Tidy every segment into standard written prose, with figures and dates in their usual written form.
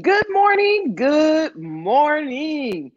Good morning. Good morning.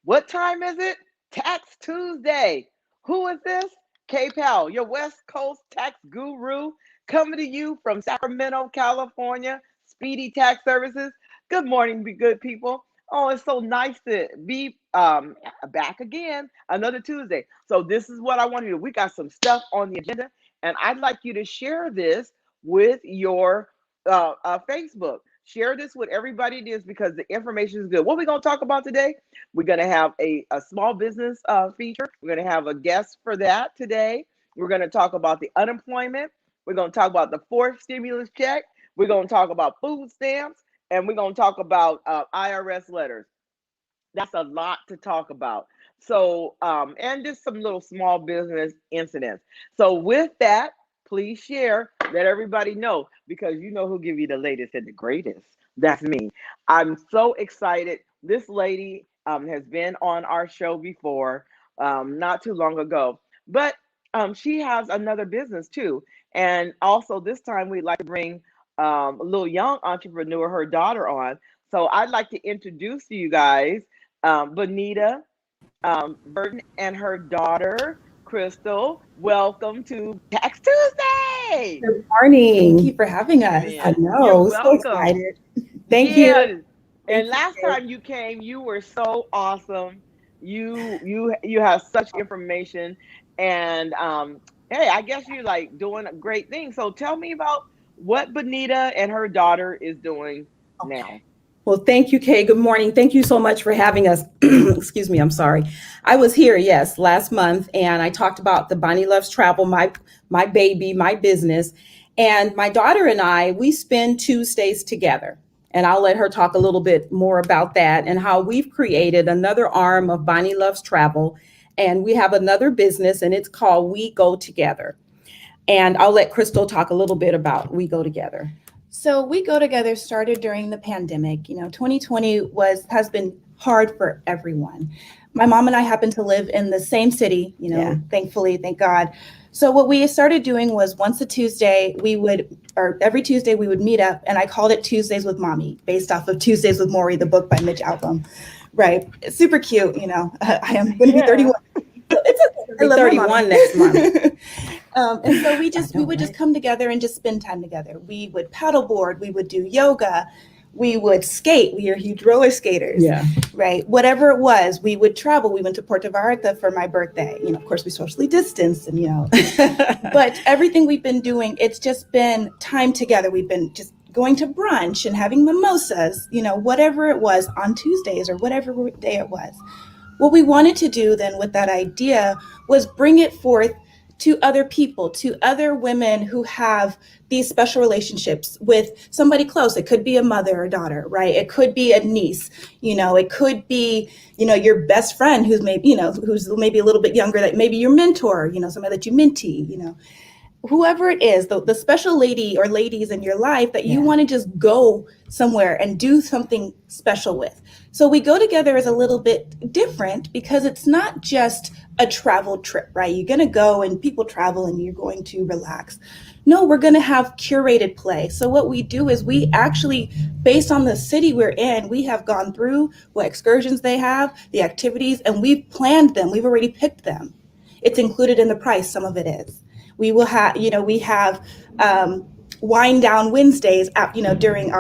What time is it? Tax Tuesday. Who is this? Kay Powell, your West Coast tax guru, coming to you from Sacramento, California, Speedy Tax Services. Good morning, be good people. Oh, it's so nice to be back again, another Tuesday. So this is what I want to do. We got some stuff on the agenda, and I'd like you to share this with your Facebook. Share this with everybody this because the information is good. What are we going to talk about today? We're going to have a small business feature. We're going to have a guest for that today. We're going to talk about the unemployment. We're going to talk about the fourth stimulus check. We're going to talk about food stamps. And we're going to talk about IRS letters. That's a lot to talk about. So, and just some little small business incidents. So with that, please share, let everybody know, because you know who give you the latest and the greatest. That's me. I'm so excited. This lady has been on our show before, not too long ago, but she has another business too. And also this time we'd like to bring a little young entrepreneur, her daughter on. So I'd like to introduce to you guys Bonita Burton and her daughter, Crystal. Welcome to Tax Tuesday. Good morning. Thank you for having us. I Man, you're know, so welcome. excited. Thank you. Yeah. Thank And you. last time you came, you were so awesome. You have such information, and hey, I guess you're like doing a great thing. So tell me about what Bonita and her daughter is doing now. Okay. Well, thank you, Kay. Good morning. Thank you so much for having us. Excuse me, I'm sorry. I was here, yes, last month, and I talked about the Bonnie Loves Travel, my baby, my business. And my daughter and I, we spend Tuesdays together. And I'll let her talk a little bit more about that and how we've created another arm of Bonnie Loves Travel. And we have another business, and it's called We Go Together. And I'll let Crystal talk a little bit about We Go Together. So We Go Together started during the pandemic. 2020 has been hard for everyone. My mom and I happen to live in the same city, Yeah. thankfully, thank God. So what we started doing was once a Tuesday, or every Tuesday we would meet up, and I called it Tuesdays with Mommy, based off of Tuesdays with Maury, the book by Mitch Albom. Right. It's super cute, I am going to be Yeah. 31. It's okay. I love my 31 mommy. next month. And so we I know, would just right? come together and just spend time together. We would paddleboard, we would do yoga, we would skate. We are huge roller skaters, Yeah. right? Whatever it was, we would travel. We went to Puerto Vallarta for my birthday. Of course, we socially distanced, and but everything we've been doing, it's just been time together. We've been just going to brunch and having mimosas, whatever it was on Tuesdays or whatever day it was. What we wanted to do then with that idea was bring it forth to other people, to other women who have these special relationships with somebody close. It could be a mother or daughter, right? It could be a niece, it could be, your best friend who's who's maybe a little bit younger, that maybe your mentor, somebody that you mentee, whoever it is, the special lady or ladies in your life that you Yeah. want to just go somewhere and do something special with. So We Go Together is a little bit different because it's not just a travel trip, right? You're going to go and people travel and you're going to relax. No, we're going to have curated play. So what we do is we actually, based on the city we're in, we have gone through what excursions they have, the activities, and we've planned them. We've already picked them. It's included in the price. Some of it is. We will have, we have wind down Wednesdays, during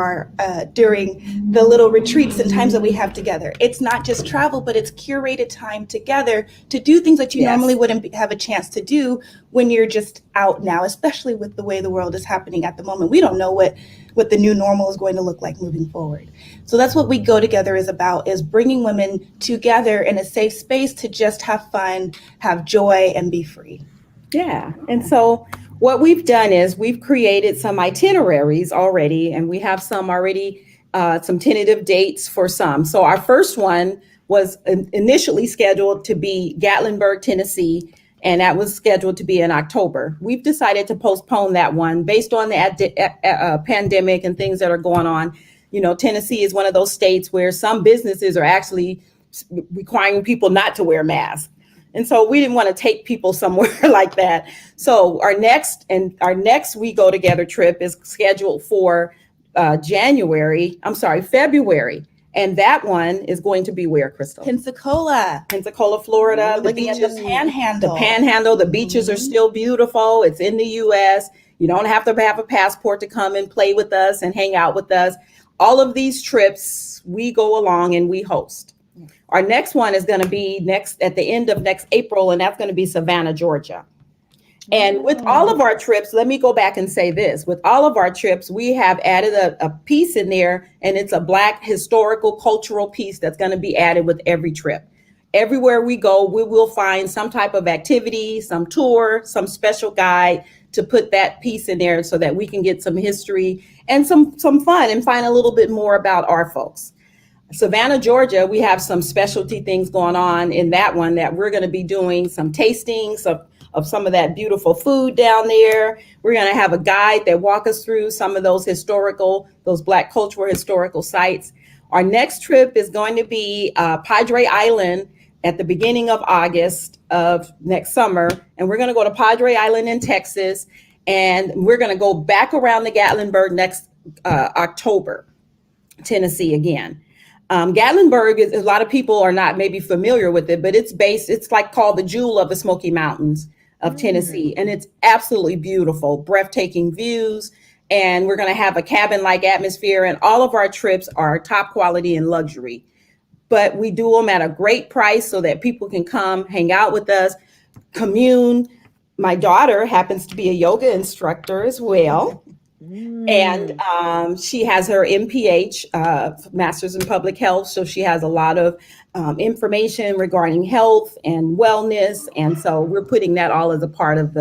the little retreats and times that we have together. It's not just travel, but it's curated time together to do things that you Yes. normally wouldn't have a chance to do when you're just out now, especially with the way the world is happening at the moment. We don't know what the new normal is going to look like moving forward. So that's what We Go Together is about, is bringing women together in a safe space to just have fun, have joy, and be free. Yeah. And so what we've done is we've created some itineraries already, and we have some tentative dates for some. So our first one was initially scheduled to be Gatlinburg, Tennessee, and that was scheduled to be in October. We've decided to postpone that one based on the pandemic and things that are going on. Tennessee is one of those states where some businesses are actually requiring people not to wear masks. And so we didn't want to take people somewhere like that. So our next We Go Together trip is scheduled for February. And that one is going to be where, Crystal? Pensacola. Pensacola, Florida. We're looking at the Panhandle. The Panhandle. The beaches are still beautiful. It's in the U.S. You don't have to have a passport to come and play with us and hang out with us. All of these trips, we go along and we host. Our next one is going to be at the end of next April, and that's going to be Savannah, Georgia. And with all of our trips, let me go back and say this. With all of our trips, we have added a piece in there, and it's a Black historical cultural piece that's going to be added with every trip. Everywhere we go, we will find some type of activity, some tour, some special guide to put that piece in there so that we can get some history and some fun and find a little bit more about our folks. Savannah, Georgia, we have some specialty things going on in that one that we're going to be doing some tastings of some of that beautiful food down there. We're going to have a guide that walk us through some of those Black cultural historical sites. Our next trip is going to be Padre Island at the beginning of August of next summer. And we're going to go to Padre Island in Texas. And we're going to go back around the Gatlinburg next October, Tennessee again. Gatlinburg is, a lot of people are not maybe familiar with it, but it's like called the jewel of the Smoky Mountains of Tennessee. And it's absolutely beautiful, breathtaking views. And we're going to have a cabin-like atmosphere. And all of our trips are top quality and luxury. But we do them at a great price so that people can come hang out with us, commune. My daughter happens to be a yoga instructor as well. And she has her MPH, Master's in Public Health. So she has a lot of information regarding health and wellness. And so we're putting that all as a part of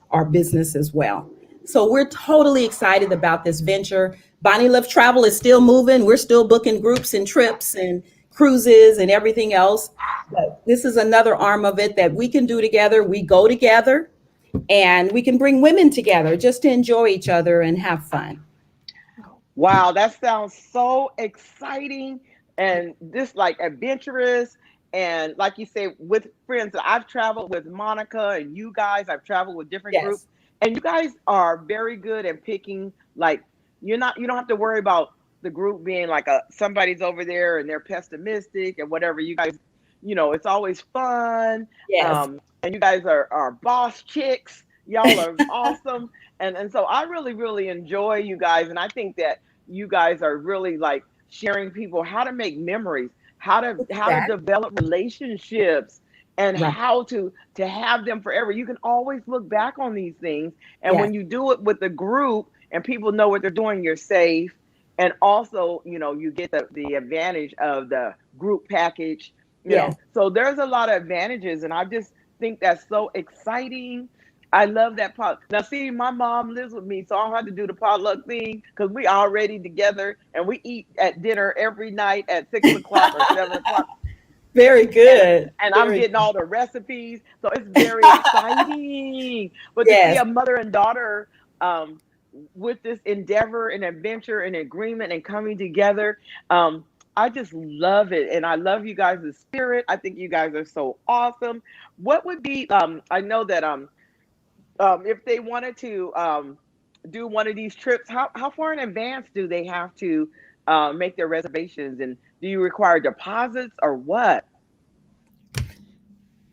our business as well. So we're totally excited about this venture. Bonnie Loves Travel is still moving. We're still booking groups and trips and cruises and everything else. But this is another arm of it that we can do together. We go together. And we can bring women together just to enjoy each other and have fun. Wow, that sounds so exciting and just like adventurous. And like you say, with friends, I've traveled with Monica and you guys, I've traveled with different groups. And you guys are very good at picking, like, you don't have to worry about the group being like somebody's over there and they're pessimistic and whatever. You guys, it's always fun. Yes. And you guys are boss chicks. Y'all are awesome. And so I really, really enjoy you guys. And I think that you guys are really like sharing people how to make memories, how to develop relationships, and how to have them forever. You can always look back on these things. And when you do it with a group and people know what they're doing, you're safe. And also, you get the advantage of the group package. You know. So there's a lot of advantages. And I just think that's so exciting. I love that pot. Now, see, my mom lives with me, so I don't have to do the potluck thing because we already together and we eat at dinner every night at 6 o'clock or 7 o'clock. Very good. And I'm getting all the recipes. So it's very exciting. But to see a mother and daughter with this endeavor and adventure and agreement and coming together, I just love it. And I love you guys' spirit. I think you guys are so awesome. What would be, I know that if they wanted to do one of these trips, how far in advance do they have to make their reservations? And do you require deposits or what?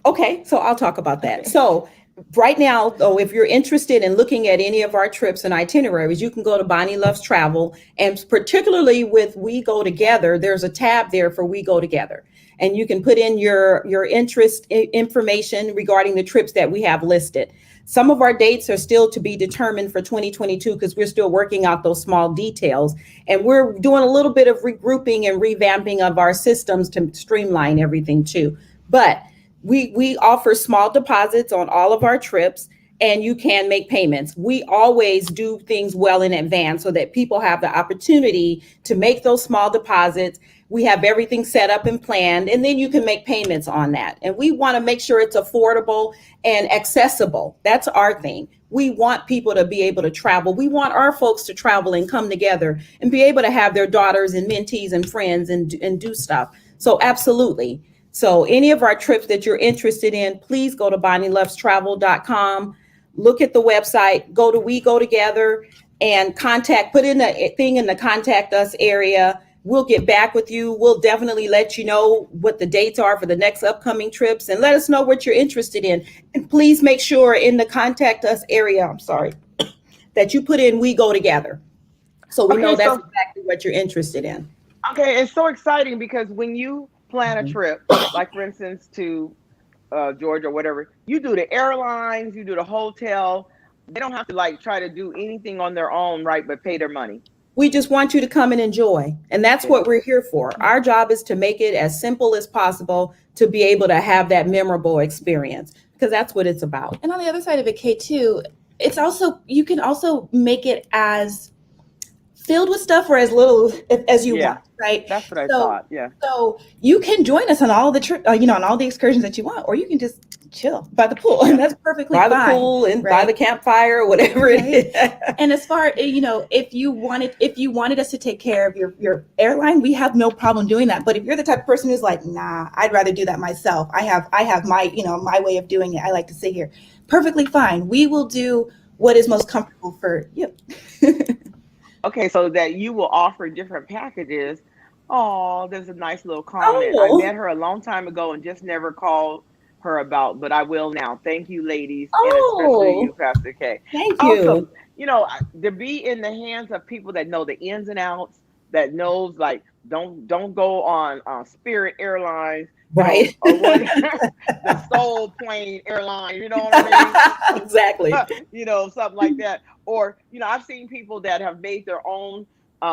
Okay, so I'll talk about that. So right now, though, if you're interested in looking at any of our trips and itineraries, you can go to Bonnie Loves Travel. And particularly with We Go Together, there's a tab there for We Go Together. And you can put in your interest information regarding the trips that we have listed. Some of our dates are still to be determined for 2022 because we're still working out those small details. And we're doing a little bit of regrouping and revamping of our systems to streamline everything too. But we offer small deposits on all of our trips, and you can make payments. We always do things well in advance so that people have the opportunity to make those small deposits. We have everything set up and planned, and then you can make payments on that. And we want to make sure it's affordable and accessible. That's our thing. We want people to be able to travel. We want our folks to travel and come together and be able to have their daughters and mentees and friends and do stuff. So absolutely. So any of our trips that you're interested in, please go to bonnielovestravel.com, look at the website, go to We Go Together, and put in the thing in the contact us area. We'll get back with you. We'll definitely let you know what the dates are for the next upcoming trips, and let us know what you're interested in. And please make sure in the contact us area, that you put in "we go together," so we know Okay, that's so exactly what you're interested in. okay, it's so exciting because when you plan a Mhm. trip, like for instance to Georgia or whatever, you do the airlines, you do the hotel. They don't have to like try to do anything on their own, right? But pay their money. We just want you to come and enjoy. And that's Yeah. what we're here for. Our job is to make it as simple as possible to be able to have that memorable experience, because that's what it's about. And on the other side of it, Kay, too, it's also, you can also make it as filled with stuff or as little as you Yeah, want, right? that's what I So, thought. Yeah. so you can join us on all the on all the excursions that you want, or you can just chill by the pool, and Yeah. that's perfectly By the fine, pool and by right? the campfire, whatever it Right. is. And as far if you wanted us to take care of your airline, we have no problem doing that. But if you're the type of person who's like, nah, I'd rather do that myself. I have my my way of doing it. I like to sit here. Perfectly fine. We will do what is most comfortable for you. Okay, so that you will offer different packages. Oh, there's a nice little comment. I Oh, met her a long time ago and just never called her about, but I will now. Thank you, ladies, and especially oh, you, Pastor K. thank Also, you. to be in the hands of people that know the ins and outs, that knows like don't go on Spirit Airlines, Right. or what the Soul Plane Airline. You know what I mean? Exactly. Something like that. Or, I've seen people that have made their own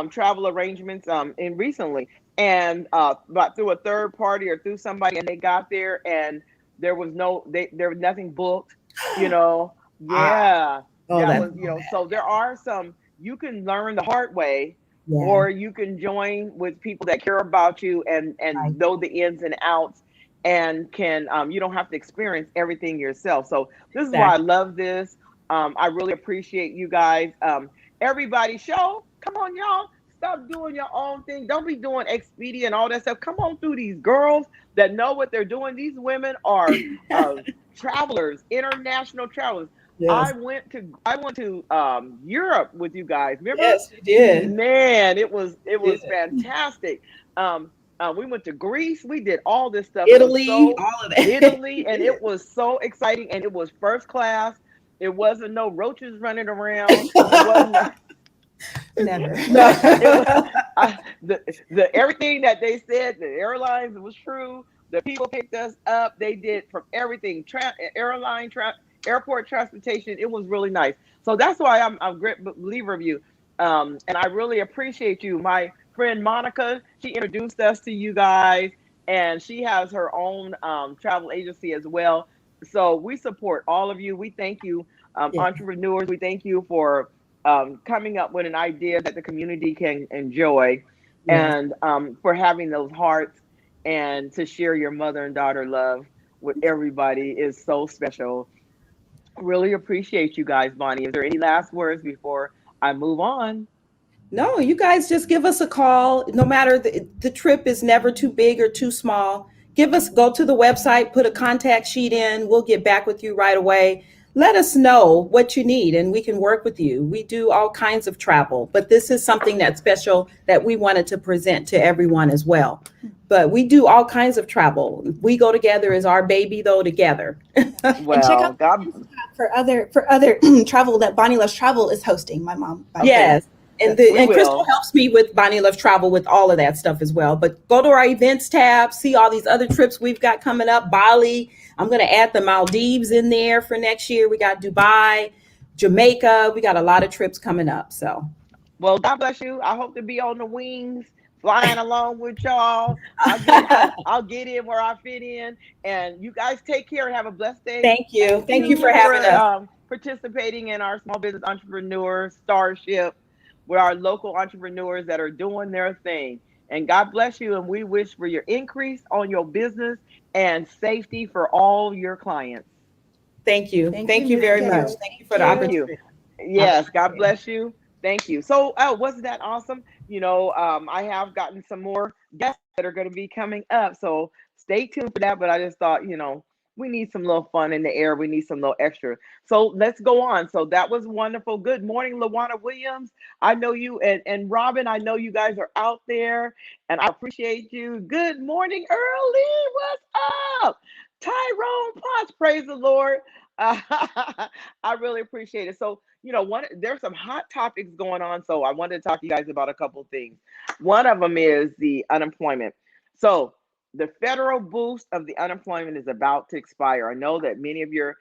travel arrangements in recently, and but through a third party or through somebody, and they got there and there was nothing booked, you know. Ah, Yeah, oh, that that's was, so bad. so there are some you can learn the hard way, Yeah. or you can join with people that care about you and Right. know the ins and outs, and can you don't have to experience everything yourself. So this is why I Exactly. love this. I really appreciate you guys. Everybody, come on, y'all. Stop doing your own thing. Don't be doing Expedia and all that stuff. Come on through these girls that know what they're doing. These women are uh, travelers, international travelers. Yes. I went to Europe with you guys. Remember? Yes, you did. Man, it was Did. fantastic. We went to Greece. We did all this stuff. It was Italy, so all of that. Italy, You and it did. was so exciting, and it was first class. It wasn't no roaches running around. It wasn't. Never. It was No. the everything that they said. The airlines, it was true. The people picked us up. They did from everything. Airport transportation. It was really nice. So that's why I'm a great believer of you. And I really appreciate you. My friend Monica, she introduced us to you guys, and she has her own travel agency as well. So we support all of you. We thank you, Yeah. entrepreneurs. We thank you for coming up with an idea that the community can enjoy, Yes. and for having those hearts, and to share your mother and daughter love with everybody is so special. Really appreciate you guys, Bonnie. Is there any last words before I move on? No, you guys just give us a call. No matter the trip is never too big or too small. Go to the website, put a contact sheet in. We'll get back with you right away. Let us know what you need and we can work with you. We do all kinds of travel, but this is something that's special that we wanted to present to everyone as well. But we do all kinds of travel. We Go Together is our baby though together. And check out Well, God, the Insta for other travel that Bonnie Loves Travel is hosting. My mom, by the way. okay, Yes. And we Crystal will. helps me with Bonnie Loves Travel with all of that stuff as well. But go to our events tab, see all these other trips we've got coming up. Bali. I'm going to add the Maldives in there for next year. We got Dubai, Jamaica. We got a lot of trips coming up. So Well, God bless you. I hope to be on the wings, flying along with y'all. I'll get in where I fit in. And you guys take care and have a blessed day. thank you. Thank Thank you for you having for us. participating in our small business entrepreneur starship. We're our local entrepreneurs that are doing their thing. And God bless you. And we wish for your increase on your business and safety for all your clients. Thank you. Thank you, Thank you Miss very Kay. much. Thank Thank you for the Thank you. you. opportunity. I Yes, God appreciate it. bless you. Thank you. So, wasn't that awesome? I have gotten some more guests that are going to be coming up. So stay tuned for that. But I just thought, We need some little fun in the air. We need some little extra. So let's go on. So that was wonderful. Good morning, Lawana Williams. I know you and Robin, I know you guys are out there and I appreciate you. Good morning, Early. What's up? Tyrone Potts, praise the Lord. I really appreciate it. So, there's some hot topics going on. So I wanted to talk to you guys about a couple of things. One of them is the unemployment. So the federal boost of the unemployment is about to expire. I know that many of your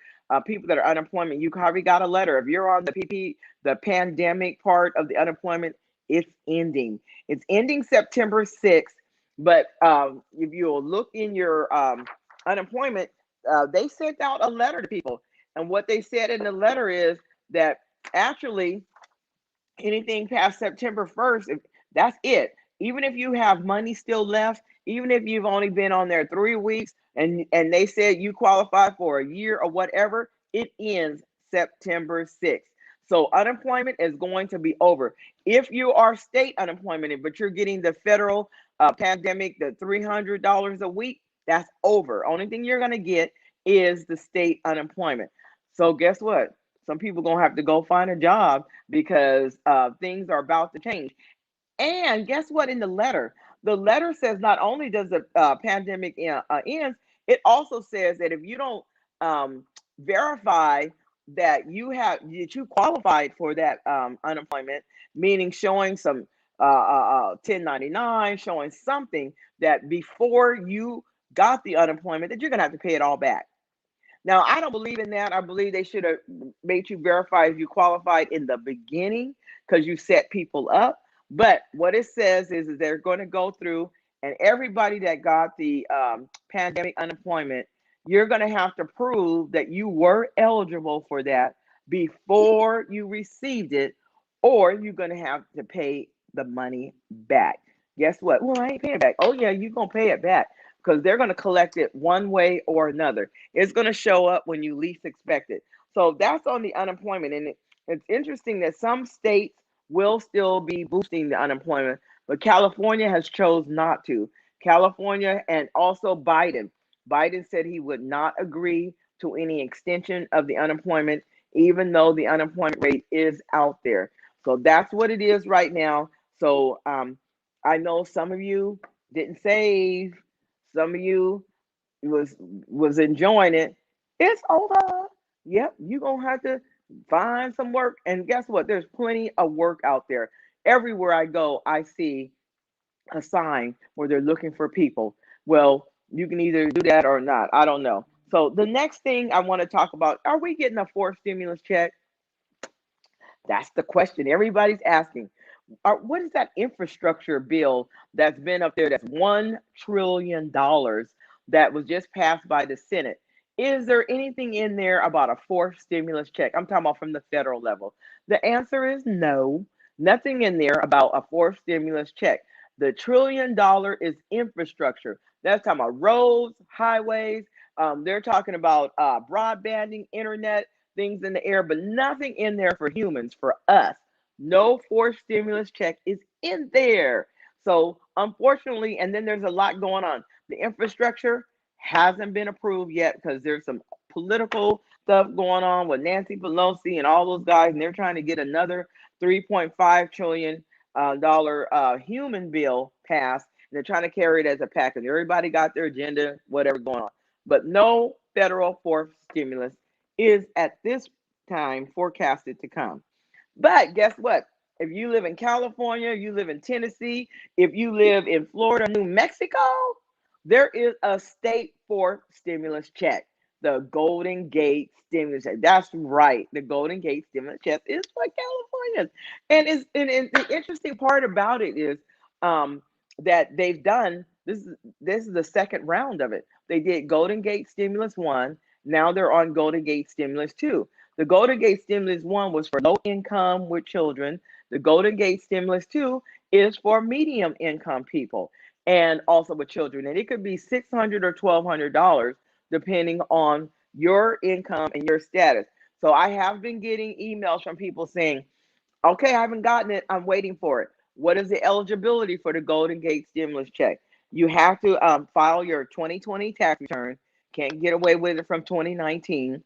people that are unemployment, you probably got a letter. If you're on the pandemic part of the unemployment, it's ending. It's ending September 6th. But if you'll look in your unemployment, they sent out a letter to people. And what they said in the letter is that actually anything past September 1st, that's it. Even if you have money still left, even if you've only been on there 3 weeks and they said you qualify for a year or whatever, it ends September 6th. So unemployment is going to be over. If you are state unemployment, but you're getting the federal pandemic, the $300 a week, that's over. Only thing you're going to get is the state unemployment. So guess what? Some people going to have to go find a job because things are about to change. And guess what? In the letter says not only does the pandemic end, it also says that if you don't verify that you qualified for that unemployment, meaning showing some 1099, showing something that before you got the unemployment, that you're going to have to pay it all back. Now, I don't believe in that. I believe they should have made you verify if you qualified in the beginning because you set people up. But what it says is they're going to go through, and everybody that got the pandemic unemployment, you're going to have to prove that you were eligible for that before you received it, or you're going to have to pay the money back. Guess what? Well, I ain't paying it back. Oh, yeah, you're going to pay it back because they're going to collect it one way or another. It's going to show up when you least expect it. So that's on the unemployment. And it's interesting that some states will still be boosting the unemployment, but California has chose not to. California and also Biden. Biden said he would not agree to any extension of the unemployment, even though the unemployment rate is out there. So that's what it is right now. So I know some of you didn't save. Some of you was enjoying it. It's over. Yep, you're gonna have to find some work. And guess what? There's plenty of work out there. Everywhere I go, I see a sign where they're looking for people. Well, you can either do that or not. I don't know. So the next thing I want to talk about, are we getting a fourth stimulus check? That's the question everybody's asking. What is that infrastructure bill that's been up there that's $1 trillion that was just passed by the Senate? Is there anything in there about a fourth stimulus check? I'm talking about from the federal level. The answer is no, nothing in there about a fourth stimulus check. The $1 trillion is infrastructure. That's talking about roads, highways. They're talking about broadbanding, internet, things in the air, but nothing in there for humans, for us. No fourth stimulus check is in there. So unfortunately, and then there's a lot going on. The infrastructure hasn't been approved yet because there's some political stuff going on with Nancy Pelosi and all those guys, and they're trying to get another $3.5 trillion human bill passed. And they're trying to carry it as a package. Everybody got their agenda, whatever going on. But no federal fourth stimulus is at this time forecasted to come. But guess what? If you live in California, you live in Tennessee, if you live in Florida, New Mexico, there is a state fourth stimulus check, the Golden Gate stimulus check. That's right. The Golden Gate stimulus check is for Californians. And the interesting part about it is that they've done this is the second round of it. They did Golden Gate Stimulus 1. Now they're on Golden Gate Stimulus 2. The Golden Gate Stimulus 1 was for low income with children. The Golden Gate Stimulus 2 is for medium income people and also with children. And it could be $600 or $1,200 depending on your income and your status. So I have been getting emails from people saying, okay, I haven't gotten it. I'm waiting for it. What is the eligibility for the Golden Gate Stimulus check? You have to file your 2020 tax return, Can't get away with it from 2019.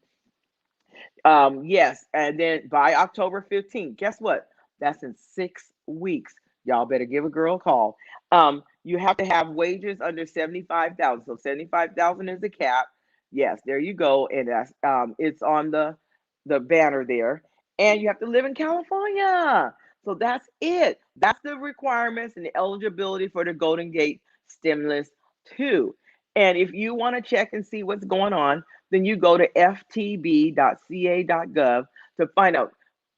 Yes, and then by October 15th, guess what? That's in 6 weeks. Y'all better give a girl a call. You have to have wages under 75,000. So 75,000 is the cap. Yes, there you go. And that's it's on the banner there. And you have to live in California. So that's it. That's the requirements and the eligibility for the Golden Gate stimulus too. And if you want to check and see what's going on, then you go to ftb.ca.gov to find out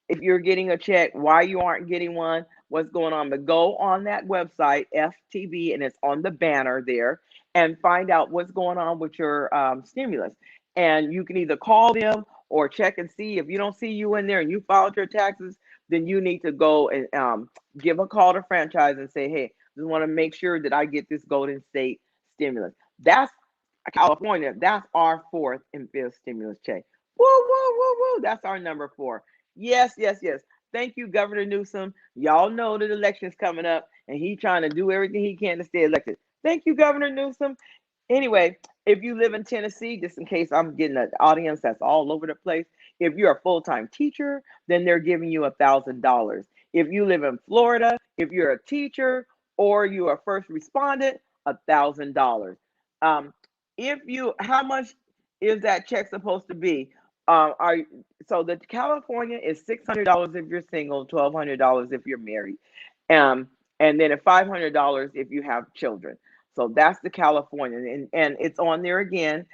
if you're getting a check, why you aren't getting one, what's going on. But go on that website, FTB, and it's on the banner there, and find out what's going on with your stimulus. And you can either call them or check and see. If you don't see you in there and you filed your taxes, then you need to go and give a call to franchise and say, hey, just want to make sure that I get this Golden State stimulus. That's California. That's our fourth and fifth stimulus check. Woo, woo, woo, woo. That's our number four. Yes, yes, yes. Thank you, Governor Newsom. Y'all know that the election's coming up and he's trying to do everything he can to stay elected. Thank you, Governor Newsom. Anyway, if you live in Tennessee, just in case I'm getting an audience that's all over the place, if you're a full-time teacher, then they're giving you $1,000. If you live in Florida, if you're a teacher or you're a first respondent, $1,000. Um, if you, how much is that check supposed to be? Are so the California is $600 if you're single, $1,200 if you're married, um, and then $500 if you have children. So that's the California, and it's on there again.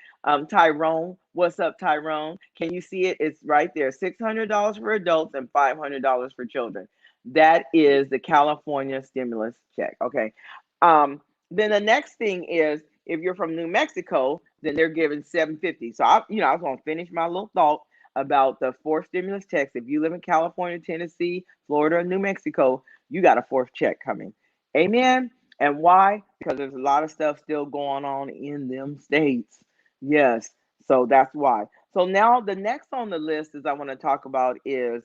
Tyrone, what's up, Tyrone? Can you see it? It's right there. $600 for adults and $500 for children. That is the California stimulus check. Okay. Then the next thing is if you're from New Mexico, then they're giving 750. So I was gonna finish my little thought about the fourth stimulus checks. If you live in California, Tennessee, Florida, New Mexico, you got a fourth check coming. Amen. And why? Because there's a lot of stuff still going on in them states. Yes. So that's why. So now the next on the list is I want to talk about is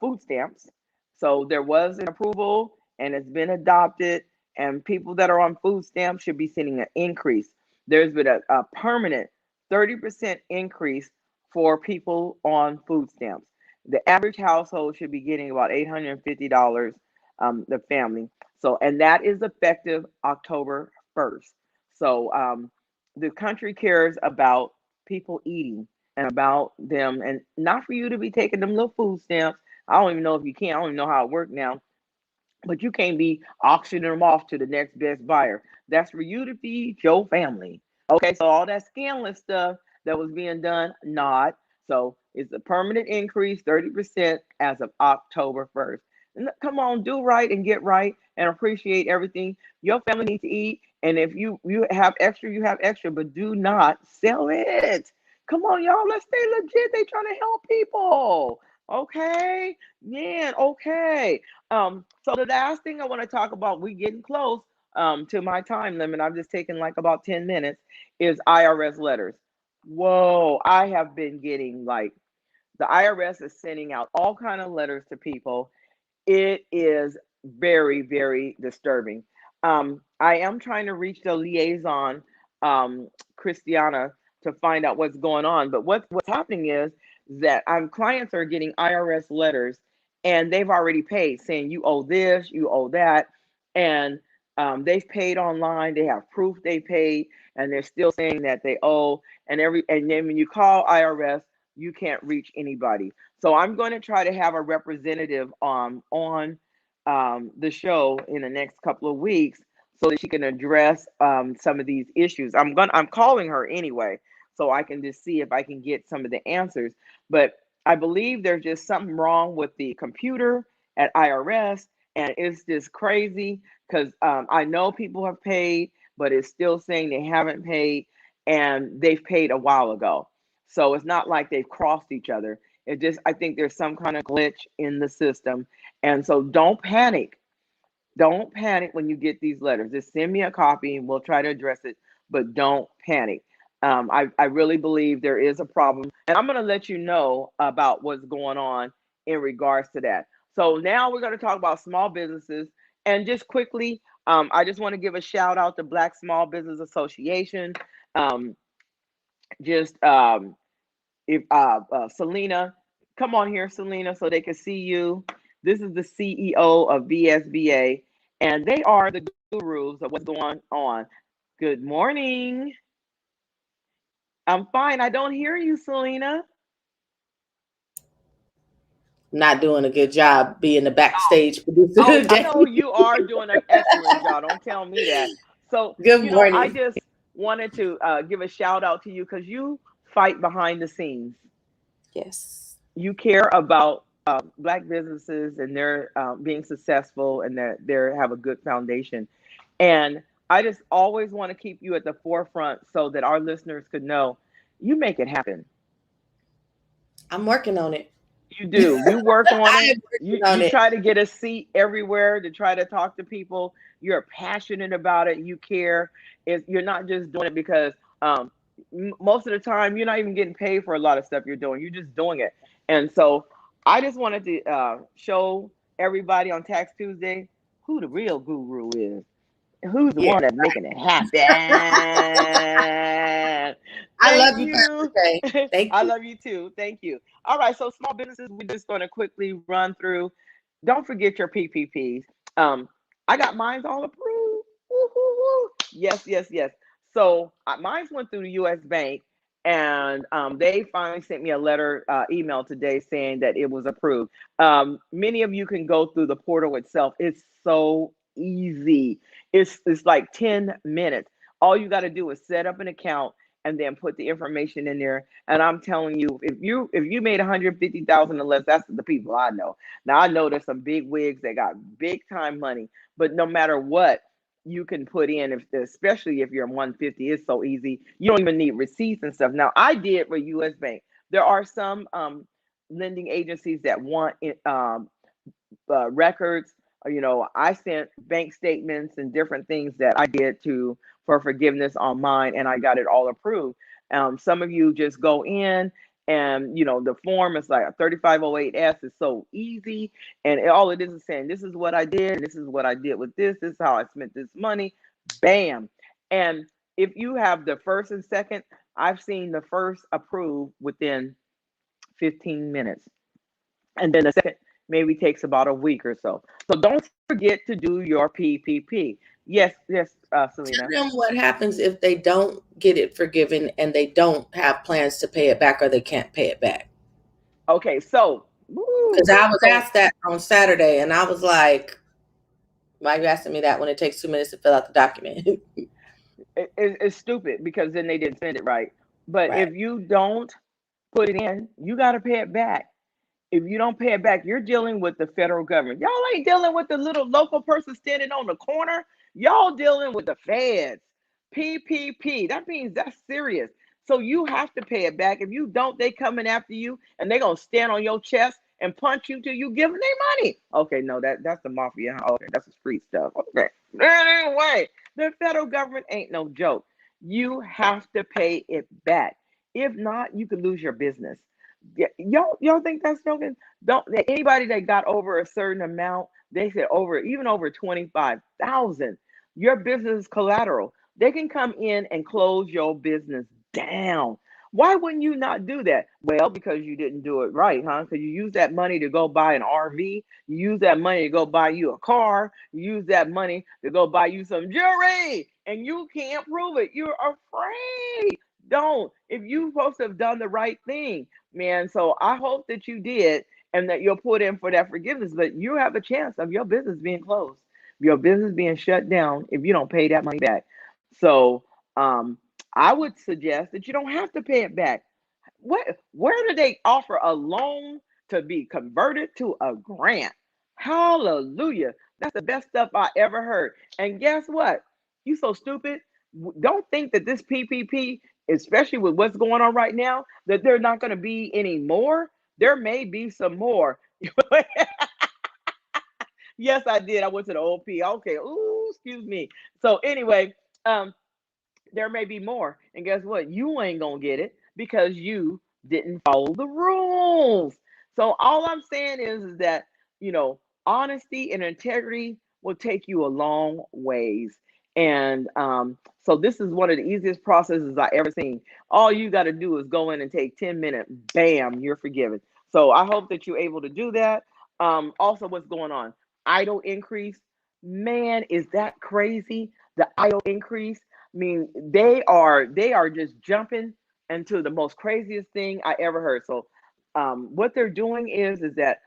food stamps. So there was an approval and it's been adopted, and people that are on food stamps should be seeing an increase. There's been a permanent 30% increase for people on food stamps. The average household should be getting about $850, the family. So, and that is effective October 1st. So, the country cares about people eating and about them, and not for you to be taking them little food stamps. I don't even know if you can. I don't even know how it works now, but you can't be auctioning them off to the next best buyer. That's for you to feed your family. Okay, so all that scandalous stuff that was being done, not. So it's a permanent increase, 30% as of October 1st. And come on, do right and get right and appreciate everything your family needs to eat. And if you have extra, you have extra, but do not sell it. Come on, y'all, let's stay legit. They trying to help people. Okay, man, okay. So the last thing I want to talk about, we getting close to my time limit. I'm just taking like about 10 minutes, is IRS letters. Whoa, I have been getting like the IRS is sending out all kind of letters to people. It is very, very disturbing. I am trying to reach the liaison, Christiana, to find out what's going on. But what's happening is that clients are getting IRS letters and they've already paid, saying you owe this, you owe that, and they've paid online. They have proof they paid, and they're still saying that they owe. And then when you call IRS, you can't reach anybody. So I'm going to try to have a representative on the show in the next couple of weeks so that she can address some of these issues. I'm calling her anyway, so I can just see if I can get some of the answers. But I believe there's just something wrong with the computer at IRS, and it's just crazy because I know people have paid, but it's still saying they haven't paid, and they've paid a while ago. So it's not like they've crossed each other. It just, I think there's some kind of glitch in the system. And so don't panic. Don't panic when you get these letters. Just send me a copy and we'll try to address it, but don't panic. I really believe there is a problem. And I'm going to let you know about what's going on in regards to that. So now we're going to talk about small businesses. And just quickly, I just want to give a shout out to Black Small Business Association. just if Selena, come on here, Selena, so they can see you. This is the CEO of VSBA, and they are the gurus of what's going on. Good morning. I'm fine. I don't hear you, Selena. Not doing a good job being the backstage producer Oh, I today. know you are doing an excellent job. Don't tell me that. So, Good I morning. just wanted to give a shout out to you because you fight behind the scenes. Yes. You care about Black businesses and their being successful and that they have a good foundation. And I just always want to keep you at the forefront so that our listeners could know you make it happen. I'm working on it. You do. You work on I it. am working on You it. try to get a seat everywhere to try to talk to people. You're passionate about it. You care. You're not just doing it because most of the time you're not even getting paid for a lot of stuff you're doing. You're just doing it. And so I just wanted to show everybody on Tax Tuesday who the real guru is. Who's the Yeah. one that's making it happen? I Thank love you, you. Pastor Kay. Thank I you. love you too. Thank you. All right. So small businesses, we're just going to quickly run through. Don't forget your PPPs. Um, I got mine's all approved. Woo, woo, woo. Yes, yes, yes. So mine's went through the U.S. Bank, and they finally sent me a letter, email today saying that it was approved. Many of you can go through the portal itself. It's so easy. It's like 10 minutes. All you got to do is set up an account and then put the information in there. And I'm telling you, if you made 150,000 or less, that's the people I know. Now I know there's some big wigs that got big time money, but no matter what you can put in, especially if you're 150, it's so easy. You don't even need receipts and stuff. Now I did with U.S. Bank. There are some lending agencies that want records. I sent bank statements and different things that I did to for forgiveness on mine, and I got it all approved. Some of you just go in, and the form is like a 3508S. Is so easy, and all it is saying, this is what I did, and this is what I did with this. This is how I spent this money. Bam. And if you have the first and second, I've seen the first approved within 15 minutes, and then the second maybe takes about a week or so. So don't forget to do your PPP. Yes, yes, Selena. Tell them what happens if they don't get it forgiven and they don't have plans to pay it back or they can't pay it back. Okay, so Because I was asked that on Saturday and I was like, why are you asking me that when it takes 2 minutes to fill out the document? it's stupid because then they didn't send it right. But Right. if you don't put it in, you got to pay it back. If you don't pay it back, you're dealing with the federal government. Y'all ain't dealing with the little local person standing on the corner. Y'all dealing with the feds. PPP. That means that's serious. So you have to pay it back. If you don't, they coming after you and they gonna stand on your chest and punch you till you give them their money. Okay, no, that's the mafia. Okay, that's the street stuff. Okay. Anyway, the federal government ain't no joke. You have to pay it back. If not, you could lose your business. Yeah, y'all think that's joking? Don't anybody that got over a certain amount, they said even over 25,000, your business is collateral. They can come in and close your business down. Why wouldn't you not do that? Well, because you didn't do it right, huh? Because you use that money to go buy an RV, you use that money to go buy you a car, you use that money to go buy you some jewelry, and you can't prove it. You're afraid. Don't. If you supposed to have done the right thing, man. So I hope that you did and that you'll put in for that forgiveness. But you have a chance of your business being closed, your business being shut down if you don't pay that money back. So um, I would suggest that you don't have to pay it back. Where do they offer a loan to be converted to a grant? Hallelujah. That's the best stuff I ever heard. And guess what? You so stupid. Don't think that this PPP, especially with what's going on right now, that there are not going to be any more. There may be some more. Yes, I did. I went to the OP. Okay. Ooh, excuse me. So anyway, um, there may be more. And guess what? You ain't going to get it because you didn't follow the rules. So all I'm saying is that, you know, honesty and integrity will take you a long ways. And so this is one of the easiest processes I ever seen. All you got to do is go in and take 10 minutes. Bam, you're forgiven. So I hope that you're able to do that. Also, what's going on? Idle increase. Man, is that crazy? The idle increase. I mean, they are just jumping into the most craziest thing I ever heard. So what they're doing is that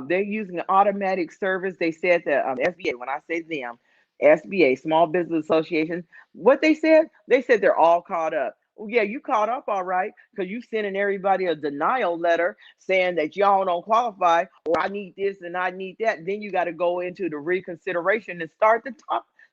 they're using an automatic service. They said that SBA, when I say them, SBA, Small Business Association, what they said they're all caught up. Well, yeah, you caught up all right because you sending everybody a denial letter saying that y'all don't qualify, or I need this and I need that. Then you got to go into the reconsideration and start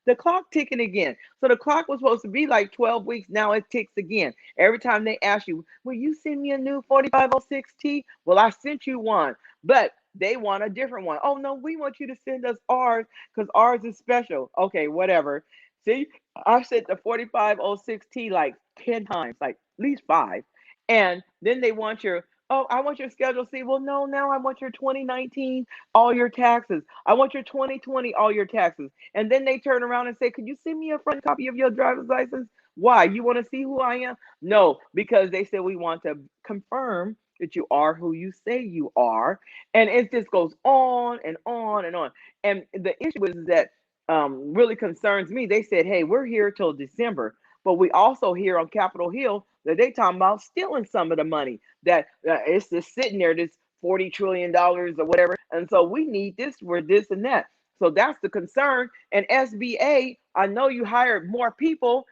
the clock ticking again. So the clock was supposed to be like 12 weeks. Now it ticks again. Every time they ask you, will you send me a new 4506T? Well, I sent you one, but they want a different one. Oh, no, we want you to send us ours because ours is special. Okay, whatever. See, I sent the 4506T like 10 times, like at least five. And then they want oh, I want your Schedule C. Well, no, now I want your 2019, all your taxes. I want your 2020, all your taxes. And then they turn around and say, could you send me a front copy of your driver's license? Why? You want to see who I am? No, because they said we want to confirm that you are who you say you are. And it just goes on and on and on. And the issue is that really concerns me. They said, hey, we're here till December. But we also hear on Capitol Hill that they talking about stealing some of the money, that it's just sitting there, this $40 trillion or whatever. And so we need this for this and that. So that's the concern. And SBA, I know you hired more people.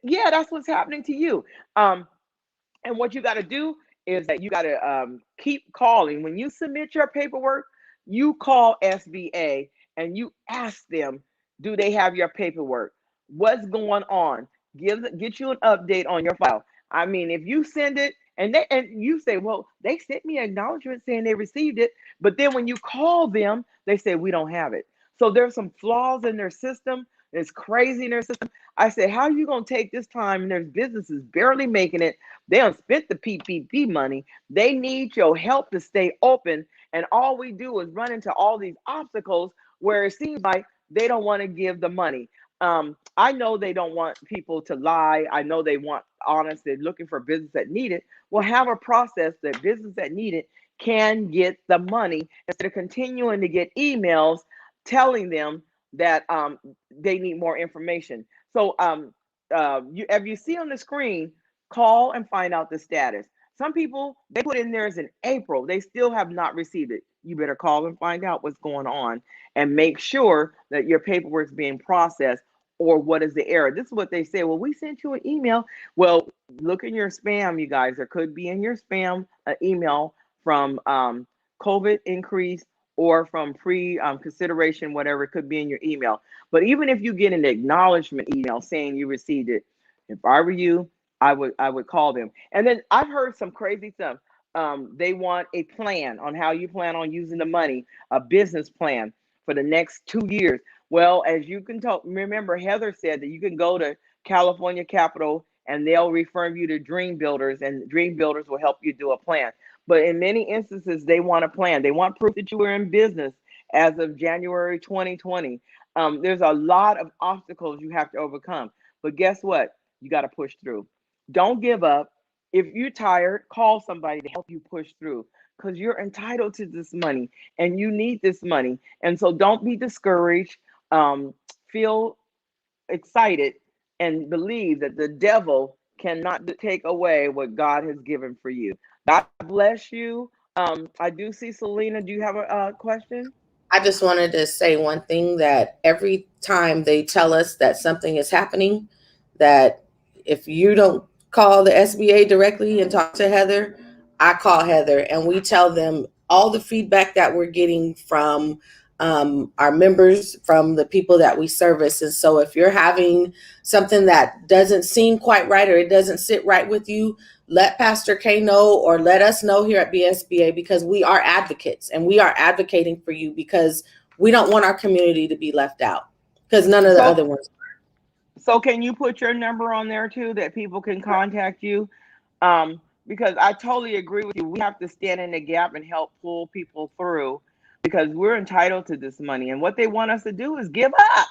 Yeah, that's what's happening to you. And what you got to do is that you got to keep calling. When you submit your paperwork, you call SBA and you ask them, do they have your paperwork? What's going on? Get you an update on your file. I mean, if you send it and you say, well, they sent me an acknowledgement saying they received it, but then when you call them, they say we don't have it. So there's some flaws in their system. It's crazy in their system. I said, how are you going to take this time and there's businesses barely making it? They don't spent the PPP money. They need your help to stay open. And all we do is run into all these obstacles where it seems like they don't want to give the money. I know they don't want people to lie. I know they want honest. They're looking for business that need it. Well, have a process that business that need it can get the money instead of continuing to get emails telling them that they need more information. So if you see on the screen, call and find out the status. Some people, they put in theirs in April. They still have not received it. You better call and find out what's going on and make sure that your paperwork is being processed, or what is the error. This is what they say. Well, we sent you an email. Well, look in your spam, you guys. There could be in your spam an email from COVID increase or from consideration, whatever. It could be in your email. But even if you get an acknowledgement email saying you received it, if I were you, I would call them. And then I've heard some crazy stuff. They want a plan on how you plan on using the money, a business plan for the next 2 years. Well, as you can remember, Heather said that you can go to California Capital and they'll refer you to Dream Builders, and Dream Builders will help you do a plan. But in many instances, they want a plan. They want proof that you were in business as of January 2020. There's a lot of obstacles you have to overcome. But guess what? You got to push through. Don't give up. If you're tired, call somebody to help you push through, because you're entitled to this money and you need this money. And so don't be discouraged. Feel excited and believe that the devil cannot take away what God has given for you. God bless you. I do see Selena. Do you have a question? I just wanted to say one thing, that every time they tell us that something is happening, that if you don't call the SBA directly and talk to Heather, I call Heather and we tell them all the feedback that we're getting from our members, from the people that we service. And so if you're having something that doesn't seem quite right or it doesn't sit right with you, let Pastor Kay know or let us know here at BSBA, because we are advocates and we are advocating for you, because we don't want our community to be left out, because none of the other ones. So can you put your number on there too, that people can contact you? Because I totally agree with you. We have to stand in the gap and help pull people through, because we're entitled to this money. And what they want us to do is give up.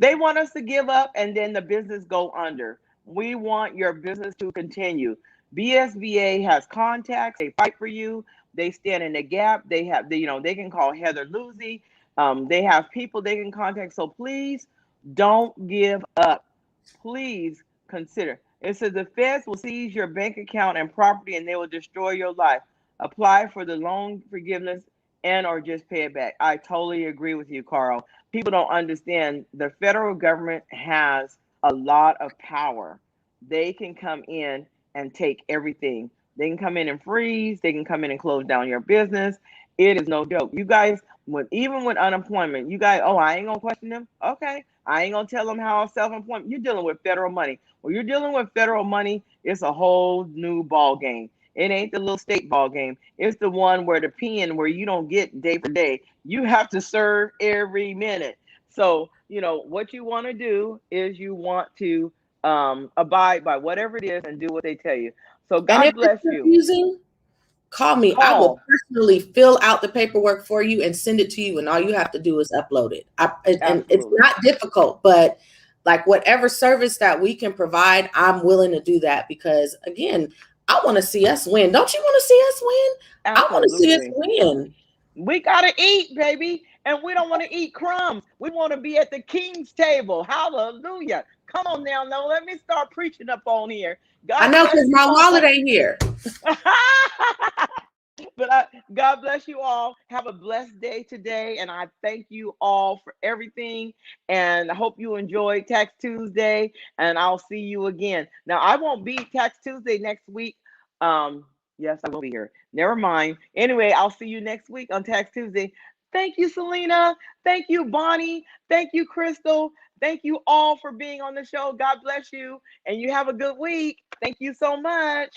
They want us to give up and then the business go under. We want your business to continue. BSBA has contacts. They fight for you. They stand in the gap. They have, they can call Heather Lucy. They have people they can contact. So please don't give up. Please consider. It says the feds will seize your bank account and property and they will destroy your life. Apply for the loan forgiveness and or just pay it back. I totally agree with you, Carl. People don't understand the federal government has a lot of power. They can come in and take everything. They can come in and freeze. They can come in and close down your business. It is no joke. You guys, even with unemployment, you guys, oh, I ain't gonna question them. Okay, I ain't gonna tell them how self-employment. You're dealing with federal money. When you're dealing with federal money, it's a whole new ball game. It ain't the little state ball game. It's the one where the pen where you don't get day for day. You have to serve every minute. So, what you want to do is you want to abide by whatever it is and do what they tell you. So And God if it's bless you. confusing, call me. I will Call. personally fill out the paperwork for you and send it to you, and all you have to do is upload it. And it's Absolutely. not difficult, but like whatever service that we can provide, I'm willing to do that because again, I want to see us win. Don't you want to see us win? I want to see us Absolutely. win. We got to eat, baby. And we don't want to eat crumbs. We want to be at the king's table. Hallelujah. Come on now. Now, let me start preaching up on here. I God know bless because you my wallet all. ain't here. God bless you all. Have a blessed day today. And I thank you all for everything. And I hope you enjoyed Tax Tuesday. And I'll see you again. Now, I won't be Tax Tuesday next week. Yes, I will be here. Never mind. Anyway, I'll see you next week on Tax Tuesday. Thank you, Selena. Thank you, Bonnie. Thank you, Crystal. Thank you all for being on the show. God bless you. And you have a good week. Thank you so much.